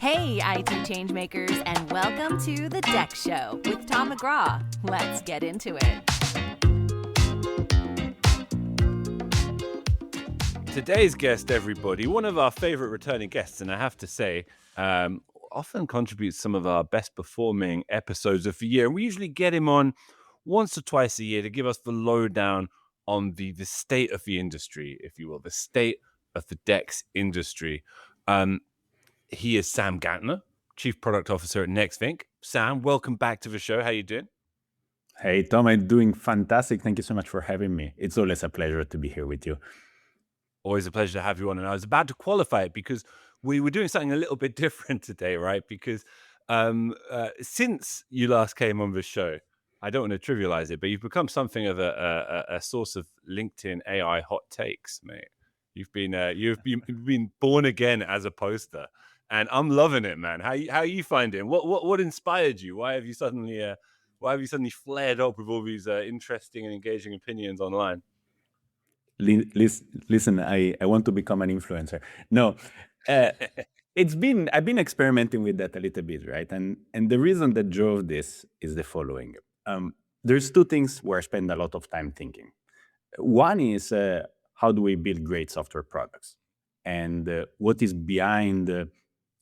Hey, IT changemakers, and welcome to The Deck Show with Tom McGraw. Let's get into it. Today's guest, everybody, one of our favorite returning guests, and I have to say, often contributes some of our best performing episodes of the year. We usually get him on once or twice a year to give us the lowdown on the state of the industry, if you will, the state of the DEX industry. He is Sam Gantner, Chief Product Officer at NextThink. Sam, welcome back to the show. How you doing? Hey, Tom, I'm doing fantastic. Thank you so much for having me. It's always a pleasure to be here with you. Always a pleasure to have you on. And I was about to qualify it because we were doing something a little bit different today, right? Because since you last came on the show, I don't want to trivialize it, but you've become something of a source of LinkedIn AI hot takes, mate. You've been born again as a poster, and I'm loving it, man. How are you finding? What inspired you? Why have you suddenly flared up with all these interesting and engaging opinions online? Listen, I want to become an influencer. No, I've been experimenting with that a little bit, right? And the reason that drove this is the following. There's two things where I spend a lot of time thinking. One is how do we build great software products, and what is behind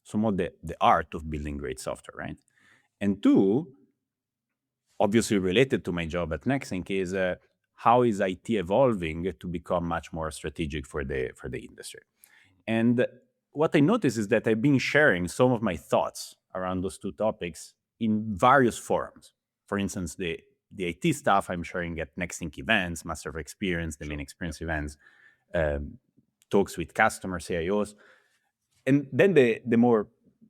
some of the art of building great software, right? And two, obviously related to my job at NextThink, is how is IT evolving to become much more strategic for the industry. And what I noticed is that I've been sharing some of my thoughts around those two topics in various forums. For instance, the IT stuff I'm sharing at NextThink events, Master of Experience, the main experience events, talks with customers, CIOs. And then the more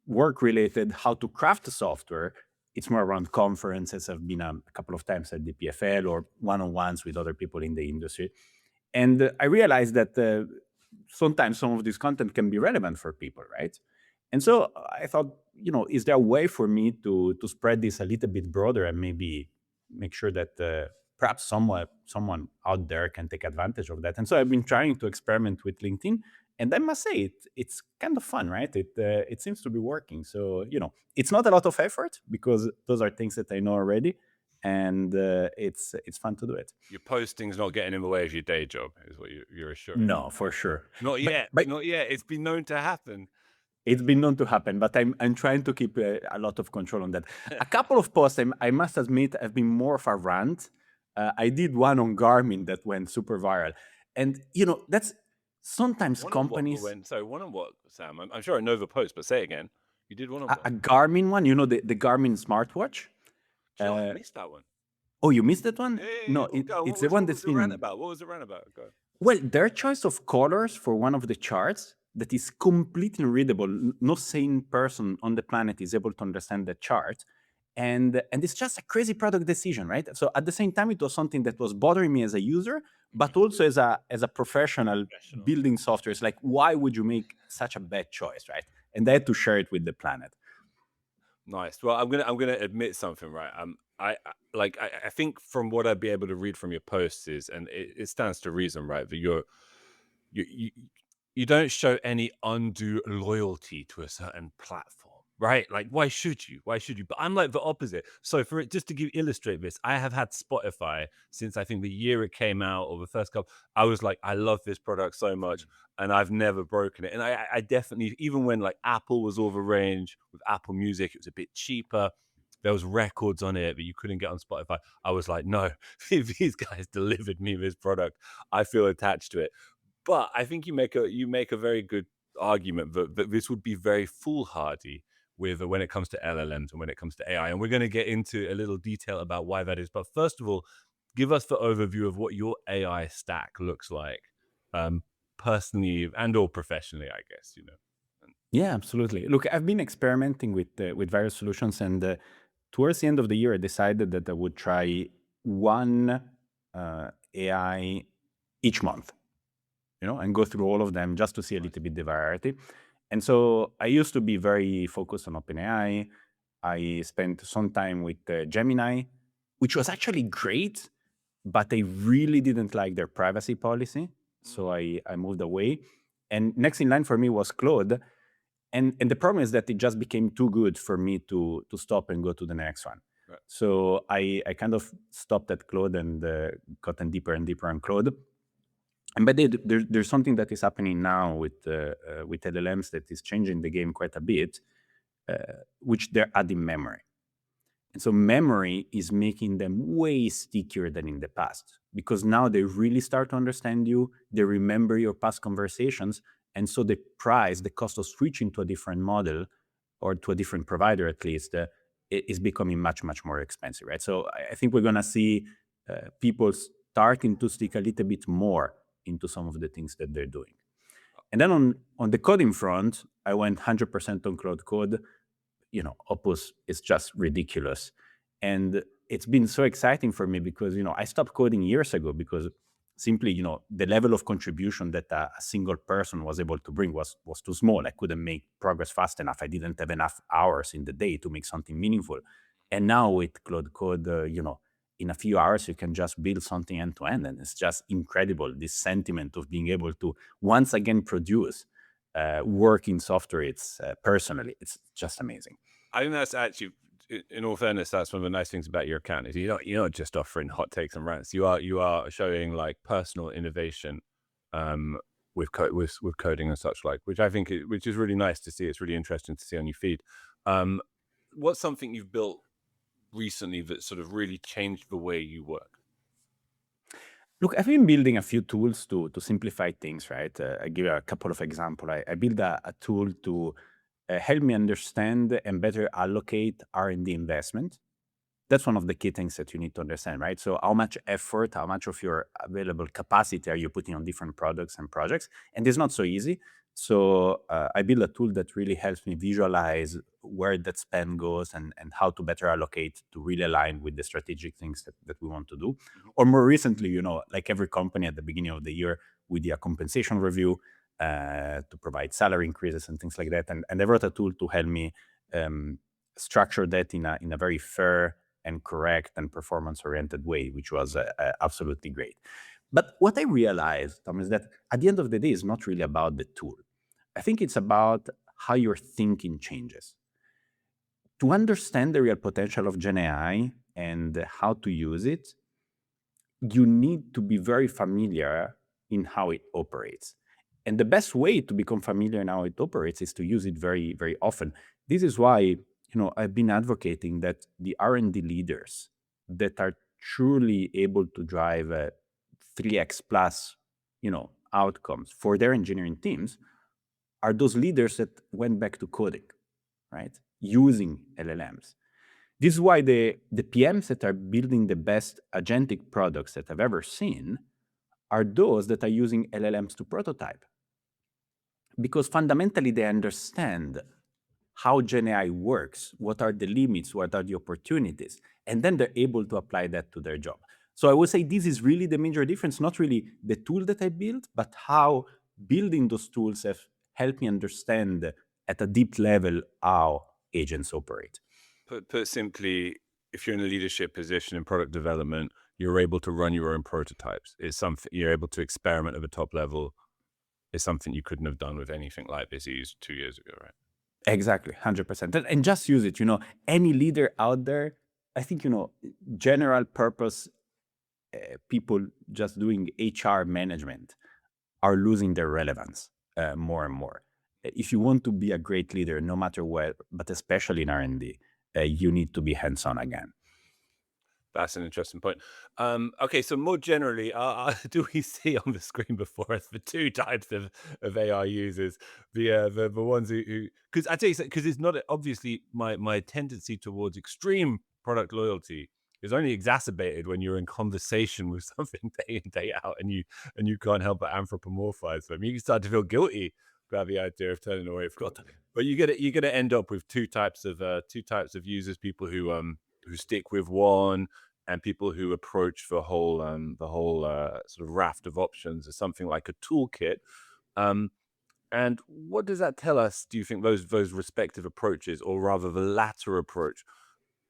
work-related, how to craft the software, it's more around conferences. I've been a couple of times at the PFL or one-on-ones with other people in the industry. And I realized that sometimes some of this content can be relevant for people, right? And so I thought, is there a way for me to spread this a little bit broader and maybe make sure that perhaps someone out there can take advantage of that? And so I've been trying to experiment with LinkedIn. And I must say, it's kind of fun, right? It seems to be working. So, it's not a lot of effort because those are things that I know already. And it's fun to do it. Your posting's not getting in the way of your day job, is what you're assuring. No, for sure. Not yet. Not yet. It's been known to happen. It's been known to happen, but I'm trying to keep a lot of control on that. A couple of posts, I must admit, have been more of a rant. I did one on Garmin that went super viral. And, that's sometimes One companies... one on what, Sam? I'm sure I know the post, but say again. You did one on what? A Garmin one, the Garmin smartwatch. I missed that one. Oh, you missed that one? Yeah, No, it's the one that's been... What was the rant about? Go. Well, their choice of colors for one of the charts that is completely unreadable. No sane person on the planet is able to understand the chart. And it's just a crazy product decision, right? So at the same time, it was something that was bothering me as a user, but also as a professional building software. It's like, why would you make such a bad choice, right? And I had to share it with the planet. Nice. Well, I'm gonna admit something, right? I think from what I'd be able to read from your posts is, and it stands to reason, right, that you don't show any undue loyalty to a certain platform, right? Like, why should you? But I'm like the opposite. So just to illustrate this, I have had Spotify since I think the year it came out or the first couple. I was like, I love this product so much, and I've never broken it. And I definitely, even when like Apple was all the range with Apple Music, it was a bit cheaper. There was records on it that you couldn't get on Spotify. I was like, no, these guys delivered me this product, I feel attached to it. But I think you make a very good argument that this would be very foolhardy when it comes to LLMs and when it comes to AI. And we're going to get into a little detail about why that is. But first of all, give us the overview of what your AI stack looks like, personally and or professionally, I guess, Yeah, absolutely. Look, I've been experimenting with various solutions, and towards the end of the year, I decided that I would try one AI each month, and go through all of them just to see a little bit the variety. And so I used to be very focused on OpenAI. I spent some time with Gemini, which was actually great, but I really didn't like their privacy policy. So I moved away. And next in line for me was Claude. And the problem is that it just became too good for me to stop and go to the next one. Right. So I kind of stopped at Claude and gotten deeper and deeper on Claude. And but there's something that is happening now with LLMs that is changing the game quite a bit, which they're adding memory. And so memory is making them way stickier than in the past, because now they really start to understand you, they remember your past conversations, and so the price, the cost of switching to a different model or to a different provider at least, is becoming much, much more expensive, right? So I think we're going to see people starting to stick a little bit more into some of the things that they're doing. And then on the coding front, I went 100% on Claude Code. Opus is just ridiculous. And it's been so exciting for me because, I stopped coding years ago because simply, the level of contribution that a single person was able to bring was too small. I couldn't make progress fast enough. I didn't have enough hours in the day to make something meaningful. And now with Claude Code, in a few hours, you can just build something end to end. And it's just incredible, this sentiment of being able to once again produce working software. It's personally, it's just amazing. I think that's actually, in all fairness, that's one of the nice things about your account is you're not just offering hot takes and rants. You are showing like personal innovation with coding and such like, which I think which is really nice to see. It's really interesting to see on your feed. What's something you've built recently that sort of really changed the way you work? Look, I've been building a few tools to simplify things, right? I give you a couple of examples. I built a tool to help me understand and better allocate R&D investment. That's one of the key things that you need to understand, right? So how much effort, how much of your available capacity are you putting on different products and projects? And it's not so easy. So I built a tool that really helps me visualize where that spend goes and how to better allocate to really align with the strategic things that we want to do. Or more recently, like every company at the beginning of the year, we do a compensation review to provide salary increases and things like that. And I wrote a tool to help me structure that in a very fair and correct and performance-oriented way, which was absolutely great. But what I realized, Tom, is that at the end of the day, it's not really about the tool. I think it's about how your thinking changes. To understand the real potential of Gen AI and how to use it, you need to be very familiar in how it operates. And the best way to become familiar in how it operates is to use it very, very often. This is why I've been advocating that the R&D leaders that are truly able to drive 3x plus, outcomes for their engineering teams are those leaders that went back to coding, right? Using LLMs. This is why the PMs that are building the best agentic products that I've ever seen are those that are using LLMs to prototype. Because fundamentally, they understand how Gen AI works, what are the limits, what are the opportunities, and then they're able to apply that to their job. So I would say this is really the major difference, not really the tool that I built, but how building those tools have helped me understand at a deep level how agents operate. Put simply, if you're in a leadership position in product development, you're able to run your own prototypes. It's something you're able to experiment at the top level. Is something you couldn't have done with anything like this used 2 years ago, right? Exactly, 100%. And just use it. Any leader out there, I think, general purpose people just doing HR management are losing their relevance more and more. If you want to be a great leader, no matter what, but especially in R&D, you need to be hands-on again. That's an interesting point. Okay, so more generally, do we see on the screen before us the two types of AI users? The ones who because I tell you, because it's not obviously my tendency towards extreme product loyalty is only exacerbated when you're in conversation with something day in day out, and you can't help but anthropomorphize them. You start to feel guilty about the idea of turning away from it. But you're gonna end up with two types of users: people who stick with one, and people who approach the whole sort of raft of options as something like a toolkit. And what does that tell us? Do you think those respective approaches, or rather the latter approach,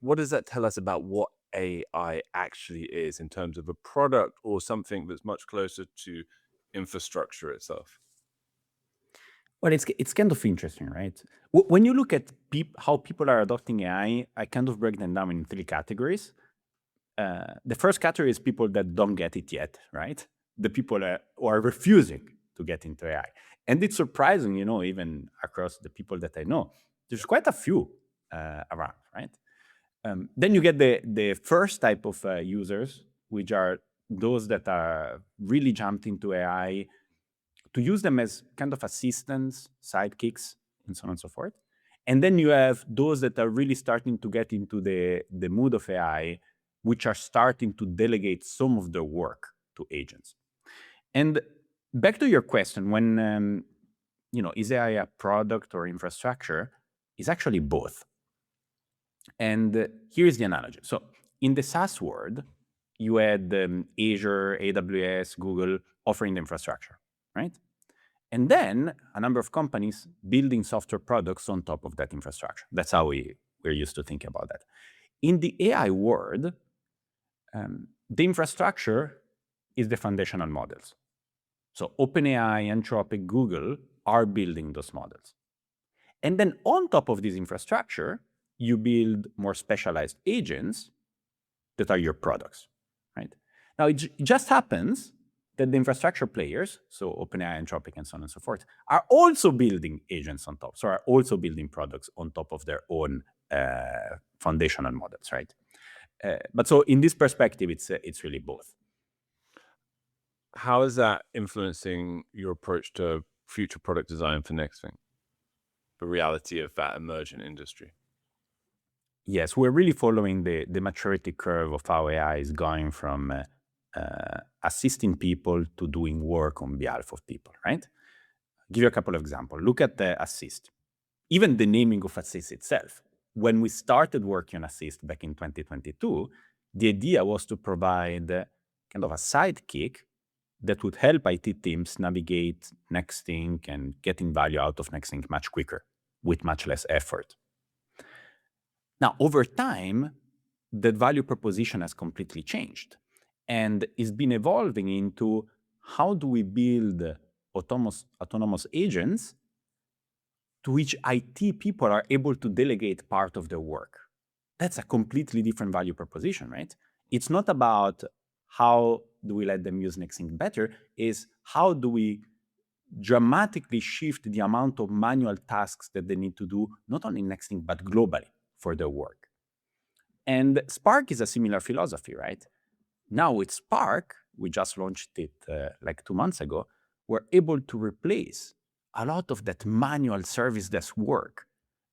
what does that tell us about what AI actually is in terms of a product or something that's much closer to infrastructure itself? Well, it's kind of interesting, right? When you look at how people are adopting AI, I kind of break them down in three categories. The first category is people that don't get it yet, right? The people who are refusing to get into AI. And it's surprising, even across the people that I know, there's quite a few around, right? Then you get the first type of users, which are those that are really jumped into AI to use them as kind of assistants, sidekicks, and so on and so forth. And then you have those that are really starting to get into the mood of AI, which are starting to delegate some of their work to agents. And back to your question, when is AI a product or infrastructure? It's actually both. And here's the analogy. So in the SaaS world, you had Azure, AWS, Google offering the infrastructure, right? And then a number of companies building software products on top of that infrastructure. That's how we're used to think about that. In the AI world, the infrastructure is the foundational models. So OpenAI, Anthropic, Google are building those models. And then on top of this infrastructure, you build more specialized agents that are your products, right? Now, it just happens that the infrastructure players, so OpenAI, Anthropic, and so on and so forth, are also building agents on top, so are also building products on top of their own foundational models, right? But so in this perspective, it's really both. How is that influencing your approach to future product design for Nextthing? The reality of that emergent industry. Yes, we're really following the maturity curve of how AI is going from assisting people to doing work on behalf of people, right? Give you a couple of examples. Look at the Assist. Even the naming of Assist itself. When we started working on Assist back in 2022, the idea was to provide kind of a sidekick that would help IT teams navigate Nextthing and getting value out of Nextthing much quicker with much less effort. Now, over time, that value proposition has completely changed and is been evolving into how do we build autonomous agents to which IT people are able to delegate part of their work. That's a completely different value proposition, right? It's not about how do we let them use Nextthing better, is how do we dramatically shift the amount of manual tasks that they need to do, not only in Nextthing, but globally for their work. And Spark is a similar philosophy, right? Now with Spark, we just launched it like 2 months ago, we're able to replace a lot of that manual service desk work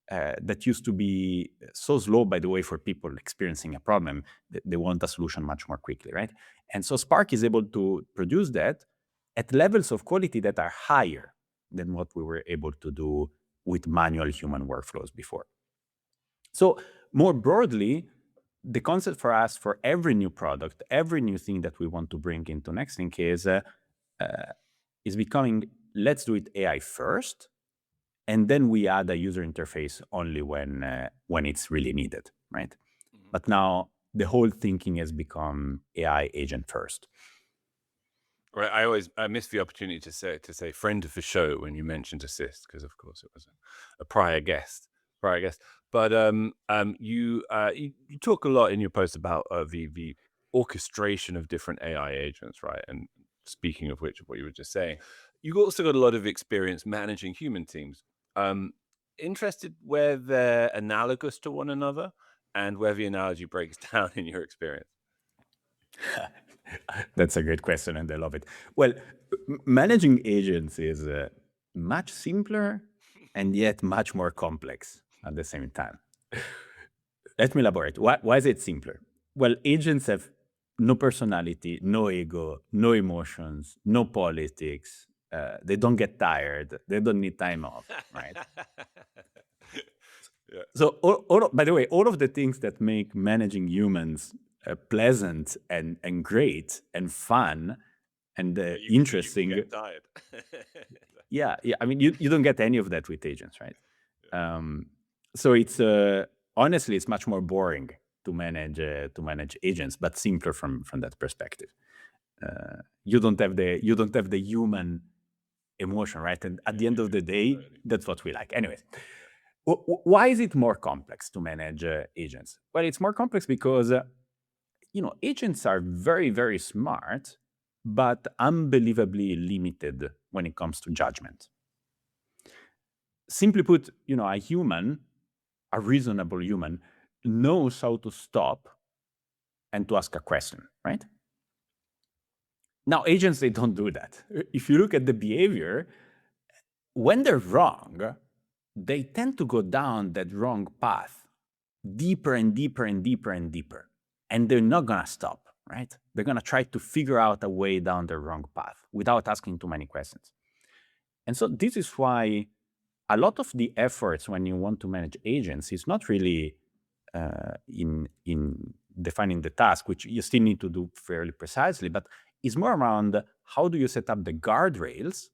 that used to be so slow, by the way, for people experiencing a problem. They want a solution much more quickly, right? And so Spark is able to produce that at levels of quality that are higher than what we were able to do with manual human workflows before. So more broadly, the concept for us for every new product, every new thing that we want to bring into Nextthing is becoming, let's do it AI first, and then we add a user interface only when it's really needed, right? Mm-hmm. But now the whole thinking has become AI agent first. Right. I missed the opportunity to say friend of the show when you mentioned Assist, because of course it was a prior guest. But you talk a lot in your post about the orchestration of different AI agents, right? And speaking of which, of what you were just saying, you've also got a lot of experience managing human teams. Interested where they're analogous to one another and where the analogy breaks down in your experience. That's a great question, and I love it. Well, managing agents is much simpler and yet much more complex at the same time. Let me elaborate. Why is it simpler? Well, agents have no personality, no ego, no emotions, no politics. They don't get tired. They don't need time off, right? Yeah. So, by the way, all of the things that make managing humans pleasant and great and fun and interesting. You get tired. yeah. I mean, you don't get any of that with agents, right? Yeah. So it's honestly, it's much more boring to manage agents, but simpler from that perspective. You don't have the human emotion, right? And at the end of the day, Totally. that's what we like. Anyways, why is it more complex to manage agents? Well, it's more complex because agents are very, very smart, but unbelievably limited when it comes to judgment. Simply put, a human, a reasonable human, knows how to stop and to ask a question, right? Now, agents, they don't do that. If you look at the behavior, when they're wrong, they tend to go down that wrong path deeper and deeper and deeper and deeper. And they're not going to stop, right? They're going to try to figure out a way down the wrong path without asking too many questions. And so this is why a lot of the efforts when you want to manage agents is not really in defining the task, which you still need to do fairly precisely, but it's more around how do you set up the guardrails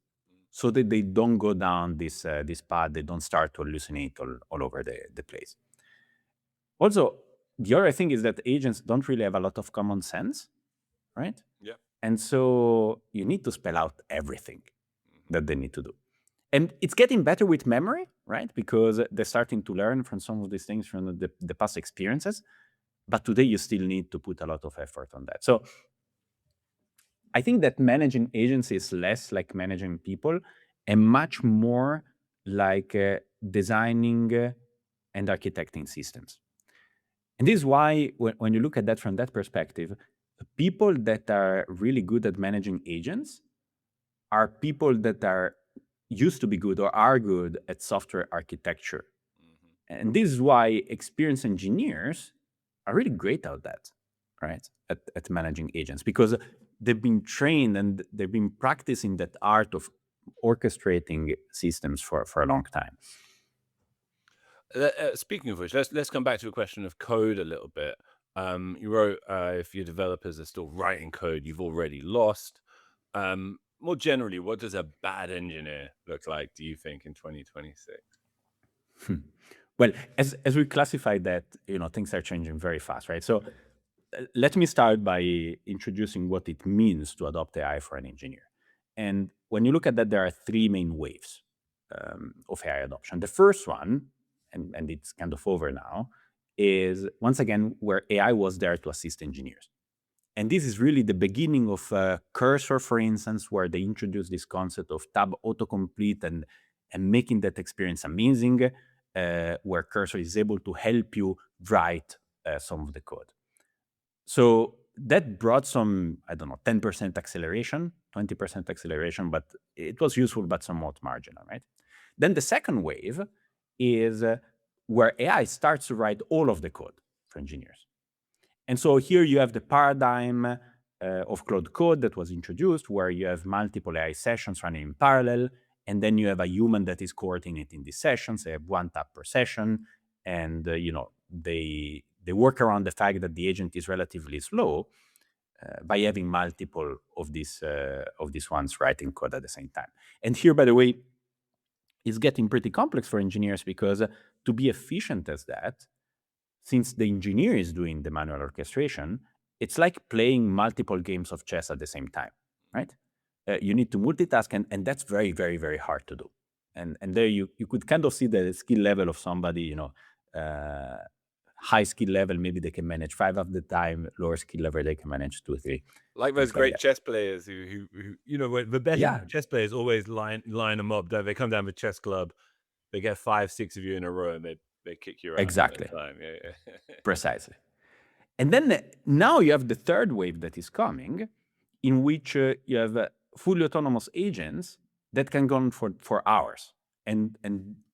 so that they don't go down this path, they don't start to hallucinate all over the place. Also, the other thing is that agents don't really have a lot of common sense, right? Yeah. And so you need to spell out everything that they need to do. And it's getting better with memory, right? Because they're starting to learn from some of these things from the past experiences. But today you still need to put a lot of effort on that. So I think that managing agents is less like managing people and much more like designing and architecting systems. And this is why when you look at that from that perspective, people that are really good at managing agents are people that are used to be good or are good at software architecture. And this is why experienced engineers are really great at that, right? At managing agents, because they've been trained and they've been practicing that art of orchestrating systems for a long time. Speaking of which, let's come back to a question of code a little bit. You wrote, if your developers are still writing code, you've already lost. More generally, what does a bad engineer look like, do you think, in 2026? Well, as we classify that, things are changing very fast, right? So let me start by introducing what it means to adopt AI for an engineer. And when you look at that, there are three main waves of AI adoption. The first one, and it's kind of over now, is once again where AI was there to assist engineers. And this is really the beginning of Cursor, for instance, where they introduced this concept of tab autocomplete and making that experience amazing, where Cursor is able to help you write some of the code. So that brought some, 10% acceleration, 20% acceleration, but it was useful, but somewhat marginal, right? Then the second wave is where AI starts to write all of the code for engineers. And so here you have the paradigm of Claude Code that was introduced, where you have multiple AI sessions running in parallel, and then you have a human that is coordinating these sessions. They have one tab per session, and they work around the fact that the agent is relatively slow by having multiple of these ones writing code at the same time. And here, by the way, it's getting pretty complex for engineers because to be efficient as that, since the engineer is doing the manual orchestration, it's like playing multiple games of chess at the same time, right? You need to multitask, and that's very, very, very hard to do. And there you could kind of see the skill level of somebody, high skill level, maybe they can manage 5 at the time, lower skill level, they can manage 2 or 3. Like those great chess players who when the better chess players always line them up. They come down with chess club, they get 5, 6 of you in a row, and they kick you around. Exactly. Time. Yeah. Precisely. And then now you have the third wave that is coming, in which you have fully autonomous agents that can go on for hours and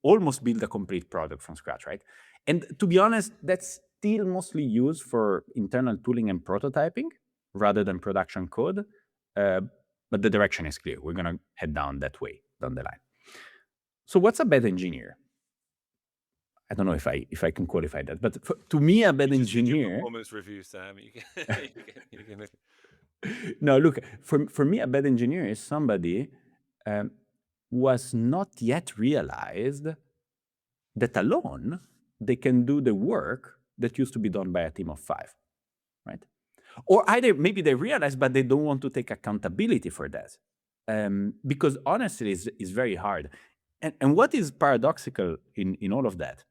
almost build a complete product from scratch, right? And to be honest, that's still mostly used for internal tooling and prototyping rather than production code. But the direction is clear. We're going to head down that way down the line. So what's a bad engineer? I don't know if I can qualify that, but to me, a bad engineer. Performance review, Sam. You can No, look, for me, a bad engineer is somebody who has not yet realized that alone they can do the work that used to be done by a team of 5, right? Or either maybe they realize, but they don't want to take accountability for that. because honestly, it's very hard. And what is paradoxical in all of that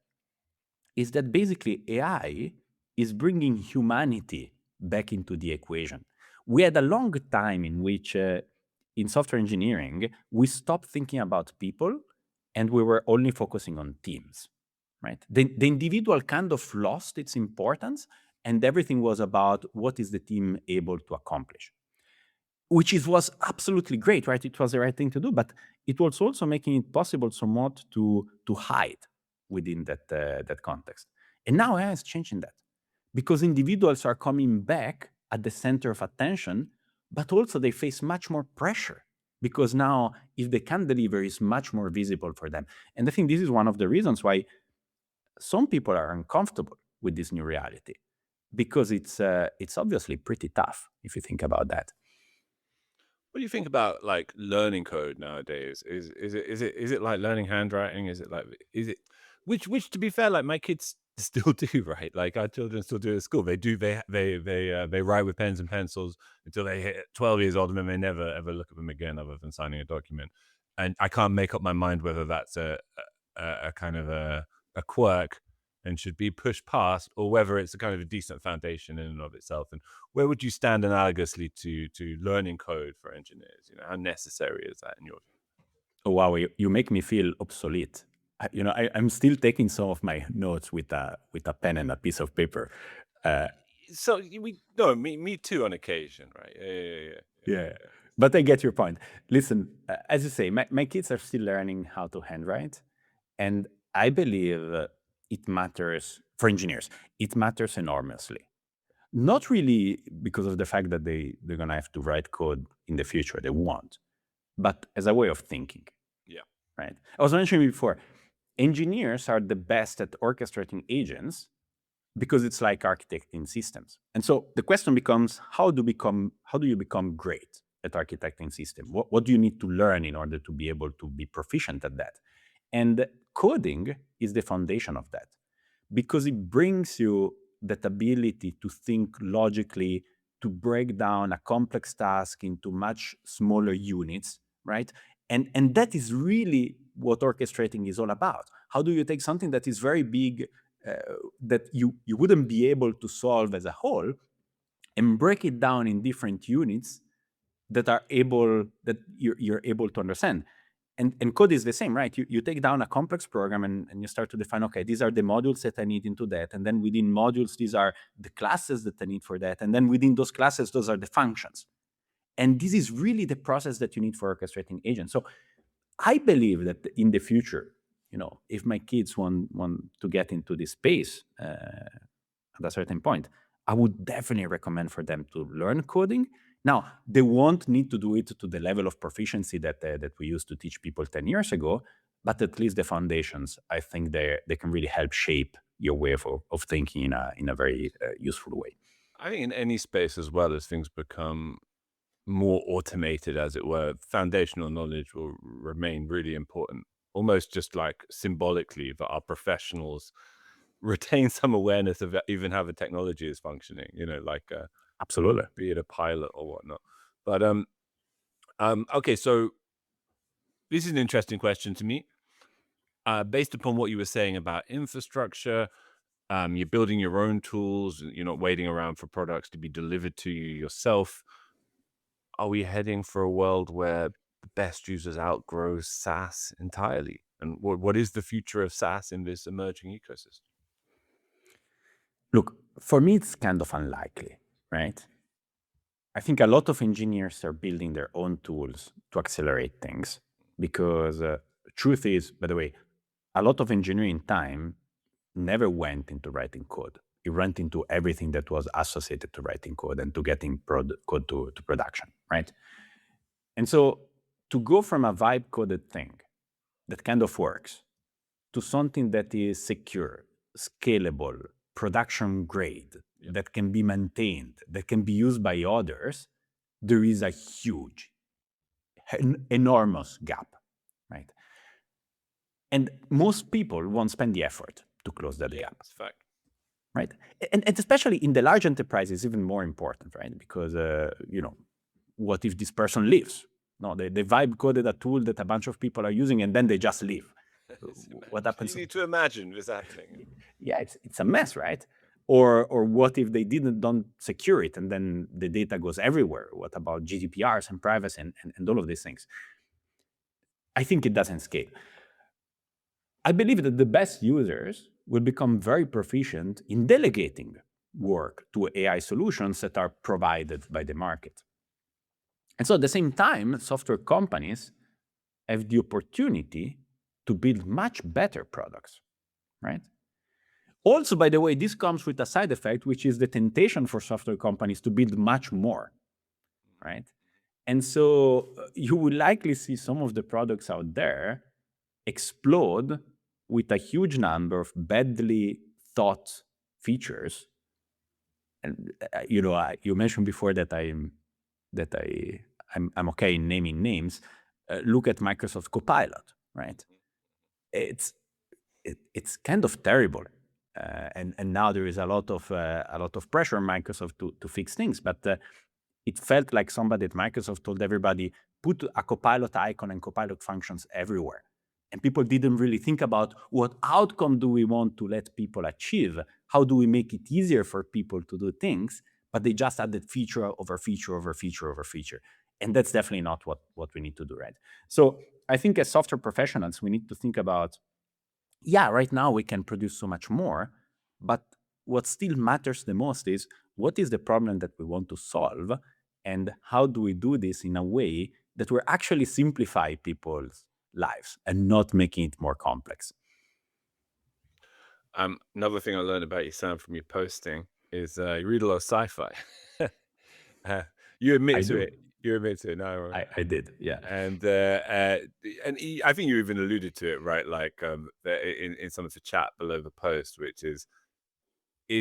is that basically AI is bringing humanity back into the equation. We had a long time in which, in software engineering, we stopped thinking about people and we were only focusing on teams, right? The individual kind of lost its importance and everything was about what is the team able to accomplish, which was absolutely great, right? It was the right thing to do, but it was also making it possible somewhat to hide within that context. And now AI is changing that because individuals are coming back at the center of attention, but also they face much more pressure because now if they can deliver, it's much more visible for them. And I think this is one of the reasons why some people are uncomfortable with this new reality, because it's obviously pretty tough if you think about that. What do you think about like learning code nowadays? Is it like learning handwriting? Is it which to be fair, like my kids still do, right? Like our children still do at school. They write with pens and pencils until they hit 12 years old, and then they never ever look at them again other than signing a document. And I can't make up my mind whether that's a kind of a quirk and should be pushed past, or whether it's a kind of a decent foundation in and of itself. And where would you stand analogously to learning code for engineers? You know, how necessary is that in your view? Oh, wow, you make me feel obsolete. I'm still taking some of my notes with a pen and a piece of paper. So me too on occasion, right? Yeah. But I get your point. Listen, as you say, my kids are still learning how to handwrite, and I believe it matters for engineers. It matters enormously. Not really because of the fact that they're gonna have to write code in the future. They won't, but as a way of thinking. Yeah. Right. I was mentioning before, engineers are the best at orchestrating agents because it's like architecting systems. And so the question becomes, how do you become great at architecting systems? What do you need to learn in order to be able to be proficient at that? And coding is the foundation of that because it brings you that ability to think logically, to break down a complex task into much smaller units, right? And that is really what orchestrating is all about. How do you take something that is very big, that you wouldn't be able to solve as a whole, and break it down in different units that you're able to understand? And code is the same, right? You take down a complex program and you start to define, okay, these are the modules that I need into that. And then within modules, these are the classes that I need for that. And then within those classes, those are the functions. And this is really the process that you need for orchestrating agents. So I believe that in the future, if my kids want to get into this space at a certain point, I would definitely recommend for them to learn coding. Now, they won't need to do it to the level of proficiency that we used to teach people 10 years ago, but at least the foundations, I think they can really help shape your way of thinking in a very useful way. I think in any space, as well as things become more automated, as it were, foundational knowledge will remain really important, almost just like symbolically, that our professionals retain some awareness of even how the technology is functioning, like Absolutely. be it a pilot or whatnot. But okay, so this is an interesting question to me. Based upon what you were saying about infrastructure, you're building your own tools, you're not waiting around for products to be delivered to you yourself. Are we heading for a world where the best users outgrow SaaS entirely? And what is the future of SaaS in this emerging ecosystem? Look, for me, it's kind of unlikely, right? I think a lot of engineers are building their own tools to accelerate things because truth is, by the way, a lot of engineering time never went into writing code. It went into everything that was associated to writing code and to getting code to production, right? And so to go from a vibe coded thing that kind of works to something that is secure, scalable, production grade, that can be maintained, that can be used by others, there is a huge, enormous gap, right? And most people won't spend the effort to close that gap. That's a fact. Right? And especially in the large enterprise is even more important, right? Because, what if this person leaves? No, they vibe coded a tool that a bunch of people are using, and then they just leave. What happens? You need to imagine this happening. Yeah, it's a mess, right? Or what if they don't secure it and then the data goes everywhere? What about GDPRs and privacy and all of these things? I think it doesn't scale. I believe that the best users will become very proficient in delegating work to AI solutions that are provided by the market. And so at the same time, software companies have the opportunity to build much better products, right? Also, by the way, this comes with a side effect, which is the temptation for software companies to build much more, right? And so you will likely see some of the products out there explode with a huge number of badly thought features. And you mentioned before that I'm okay in naming names. Look at Microsoft Copilot, right? It's kind of terrible, and now there is a lot of pressure on Microsoft to fix things. But it felt like somebody at Microsoft told everybody, put a Copilot icon and Copilot functions everywhere. And people didn't really think about what outcome do we want to let people achieve? How do we make it easier for people to do things? But they just added feature over feature over feature over feature. And that's definitely not what we need to do, right? So I think as software professionals, we need to think about, yeah, right now we can produce so much more, but what still matters the most is what is the problem that we want to solve, and how do we do this in a way that will actually simplify people's lives and not making it more complex. Another thing I learned about you, Sam, from your posting is you read a lot of sci-fi. You admit to it. You admit to it. No, I did, yeah. And I think you even alluded to it, right? Like in some of the chat below the post, which is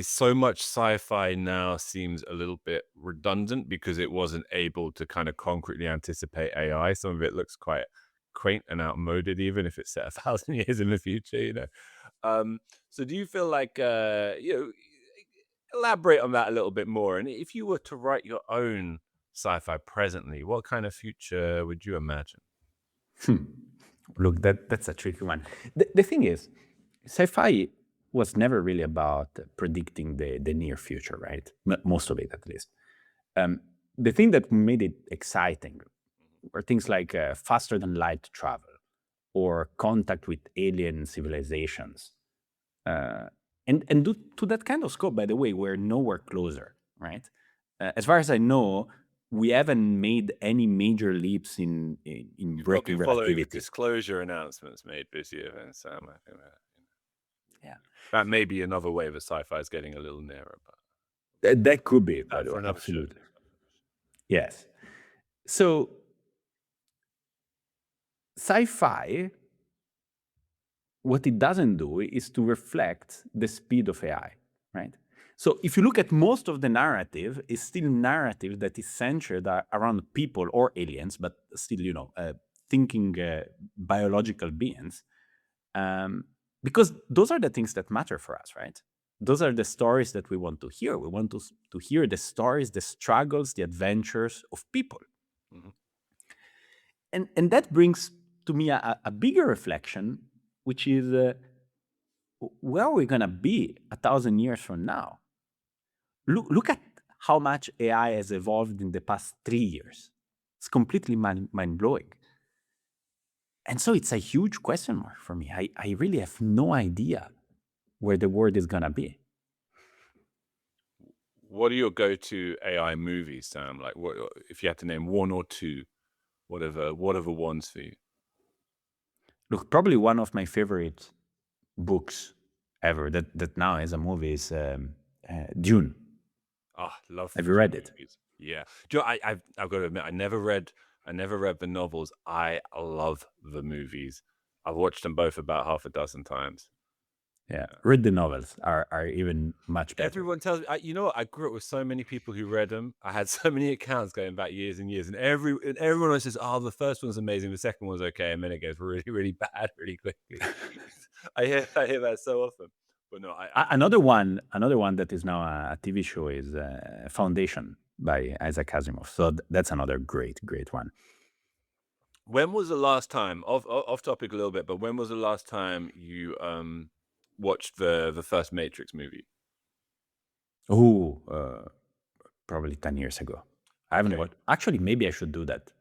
so much sci-fi now seems a little bit redundant because it wasn't able to kind of concretely anticipate AI. Some of it looks quite quaint and outmoded, even if it's set 1,000 years in the future, So do you feel like, elaborate on that a little bit more? And if you were to write your own sci-fi presently, what kind of future would you imagine? Look, that's a tricky one. The thing is, sci-fi was never really about predicting the near future, right? Most of it, at least. The thing that made it exciting were things like faster than light travel or contact with alien civilizations. And to that kind of scope, by the way, we're nowhere closer, right? As far as I know, we haven't made any major leaps in breaking relativity. Disclosure announcements made this year, then, Sam. I think yeah, that may be another way that sci-fi is getting a little nearer. But that could be, by the way, absolutely. Yes. So sci-fi, what it doesn't do is to reflect the speed of AI, right? So if you look at most of the narrative, it's still narrative that is centered around people or aliens, but still, thinking biological beings, because those are the things that matter for us, right? Those are the stories that we want to hear. We want to hear the stories, the struggles, the adventures of people. Mm-hmm. And that brings to me a bigger reflection, which is where are we going to be 1,000 years from now? Look at how much AI has evolved in the past 3 years. It's completely mind-blowing. And so it's a huge question mark for me. I really have no idea where the world is going to be. What are your go-to AI movies, Sam? Like, what if you had to name one or two, whatever ones for you? Look, probably one of my favorite books ever that now is a movie is Dune. Oh, love. Have you read it? Yeah. Do you know, I've got to admit, I never read the novels. I love the movies. I've watched them both about half a dozen times. Yeah, read the novels are even much better. Everyone tells me, I grew up with so many people who read them. I had so many accounts going back years and years, and everyone always says, "Oh, the first one's amazing, the second one's okay," and then it goes really, really bad really quickly. I hear that so often. But no, another one that is now a TV show is Foundation by Isaac Asimov. So that's another great one. When was the last time, off topic a little bit, but when was the last time you watched the first Matrix movie? Oh, probably 10 years ago. I haven't Okay. watched. Actually, maybe I should do that.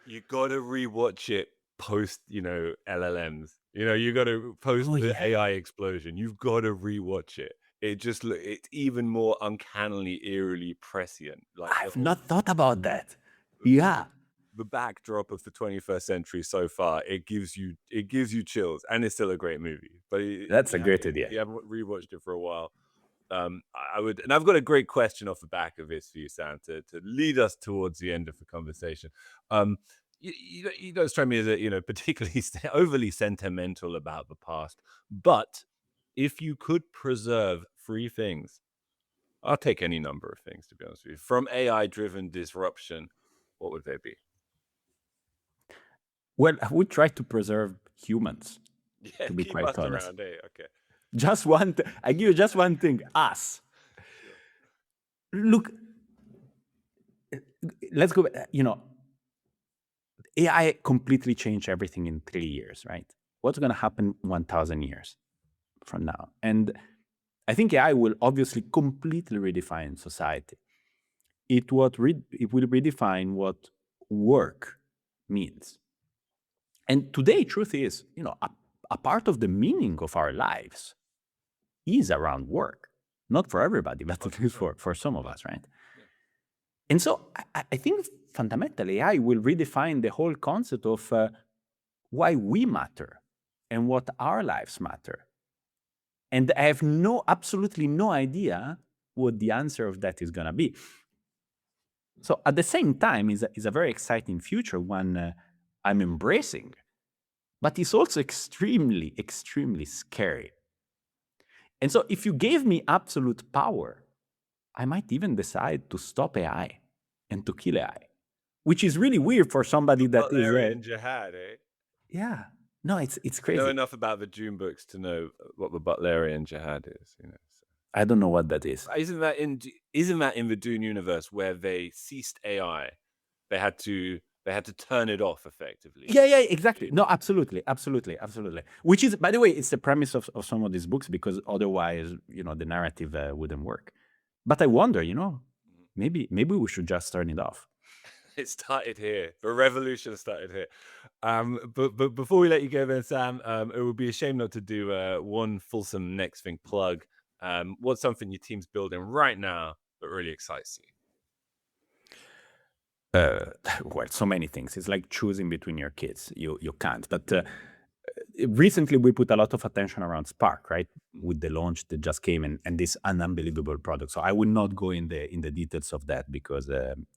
You got to rewatch it post, LLMs. You got to post the yeah. AI explosion. You've got to rewatch it. It's even more uncannily, eerily prescient. Like I've not thought about that. Yeah. the backdrop of the 21st century so far, it gives you chills, and it's still a great movie. But That's a great idea. If you haven't rewatched it for a while, I would, and I've got a great question off the back of this for you, Sam, to lead us towards the end of the conversation. You don't strike me as particularly overly sentimental about the past, but if you could preserve 3 things, I'll take any number of things, to be honest with you, from AI-driven disruption, what would they be? Well, I would try to preserve humans, Yeah, to be keep quite us honest. around. Hey, okay. Just one. I give you just one thing. Us. Look. Let's go. AI completely changed everything in 3 years, right? What's going to happen 1,000 years from now? And I think AI will obviously completely redefine society. It will redefine what work means. And today, truth is, a part of the meaning of our lives is around work. Not for everybody, but at least for some of us, right? Yeah. And so I think fundamentally AI will redefine the whole concept of why we matter and what our lives matter. And I have absolutely no idea what the answer of that is going to be. So at the same time, is a very exciting future, one I'm embracing, but it's also extremely, extremely scary. And so if you gave me absolute power, I might even decide to stop AI and to kill AI, which is really weird for somebody that is Butlerian jihad, eh? Yeah. No, it's I crazy. know enough about the Dune books to know what the Butlerian jihad is. So. I don't know what that is. Isn't that in the Dune universe where they ceased AI? They had to turn it off effectively. Yeah, exactly. No, absolutely. Which is, by the way, it's the premise of some of these books, because otherwise, the narrative wouldn't work. But I wonder, maybe we should just turn it off. It started here. The revolution started here. But before we let you go, then, Sam, it would be a shame not to do one fulsome next thing plug. What's something your team's building right now that really excites you? Well, so many things. It's like choosing between your kids. You can't. But recently we put a lot of attention around Spark, right? With the launch that just came, and this unbelievable product. So I will not go in the details of that, because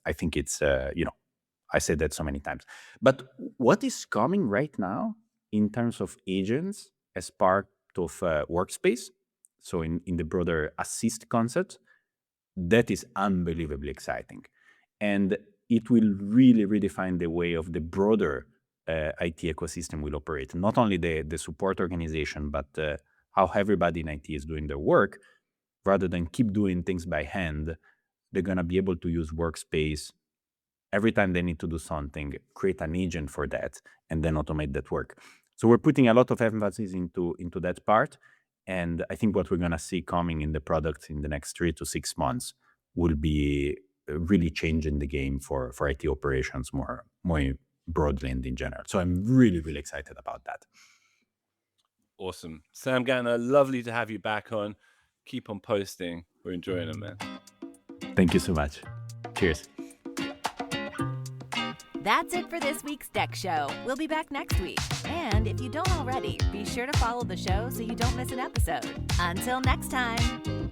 I think it's I said that so many times. But what is coming right now in terms of agents as part of Workspace, so in the broader assist concept, that is unbelievably exciting. And it will really redefine the way of the broader IT ecosystem will operate. Not only the support organization, but how everybody in IT is doing their work. Rather than keep doing things by hand, they're going to be able to use Workspace every time they need to do something, create an agent for that, and then automate that work. So we're putting a lot of emphasis into that part. And I think what we're going to see coming in the product in the next 3 to 6 months will be really changing the game for IT operations more broadly and in general. So I'm really, really excited about that. Awesome. Sam Gantner, lovely to have you back on. Keep on posting. We're enjoying it, man. Thank you so much. Cheers. That's it for this week's Deck Show. We'll be back next week. And if you don't already, be sure to follow the show so you don't miss an episode. Until next time.